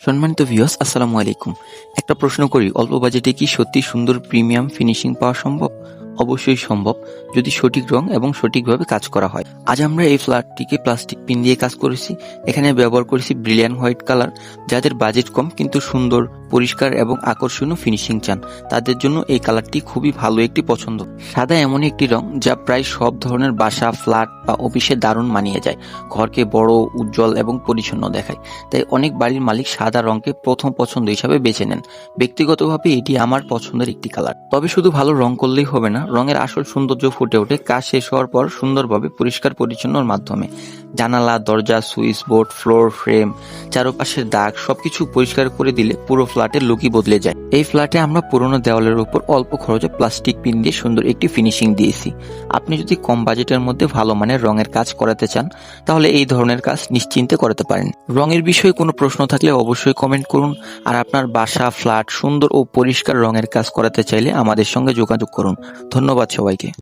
সম্মানিত ভিউয়ার্স, আসসালামু আলাইকুম। একটা প্রশ্ন করি, অল্প বাজেটে কি সত্যি সুন্দর প্রিমিয়াম ফিনিশিং পাওয়া সম্ভব? অবশ্যই সম্ভব, যদি সঠিক রং এবং সঠিকভাবে কাজ করা হয়। আজ আমরা এই ফ্ল্যাটটিকে প্লাস্টিক পিন দিয়ে কাজ করেছি। এখানে ব্যবহার করেছি ব্রিলিয়ান্ট হোয়াইট কালার। যাদের বাজেট কম কিন্তু সুন্দর, পরিষ্কার এবং আকর্ষণীয় ফিনিশিং চান, তাদের জন্য এই কালারটি খুবই ভালো একটি পছন্দ। সাদা এমন একটি রং যা প্রায় সব ধরনের বাসা, ফ্ল্যাট বা অফিসে দারুণ মানিয়ে যায়। ঘরকে বড়, উজ্জ্বল এবং পরিচ্ছন্ন দেখায়। তাই অনেক বাড়ির মালিক সাদা রংকে প্রথম পছন্দ হিসাবে বেছে নেন। ব্যক্তিগতভাবে এটি আমার পছন্দের একটি কালার। তবে শুধু ভালো রং করলেই হবে না, রঙের আসল সৌন্দর্য ফুটে ওঠে কাজ শেষ হওয়ার পর সুন্দরভাবে পরিষ্কার পরিচ্ছন্নর মাধ্যমে। জানালা, দরজা, সুইচ বোর্ড, ফ্লোর, ফ্রেম, চারপাশের দাগ সবকিছু পরিষ্কার করে দিলে পুরো ফ্ল্যাটের লুকই বদলে যায়। এই ফ্ল্যাটে আমরা পুরোনো দেওয়ালের উপর অল্প খরচে প্লাস্টিক পিন দিয়ে সুন্দর একটি ফিনিশিং দিয়েছি। আপনি যদি কম বাজেটের মধ্যে ভালো মানের রঙের কাজ করাতে চান, তাহলে এই ধরনের কাজ নিশ্চিন্তে করতে পারেন। রঙের বিষয়ে কোনো প্রশ্ন থাকলে অবশ্যই কমেন্ট করুন। আর আপনার বাসা, ফ্ল্যাট সুন্দর ও পরিষ্কার রঙের কাজ করাতে চাইলে আমাদের সঙ্গে যোগাযোগ করুন। ধন্যবাদ সবাইকে।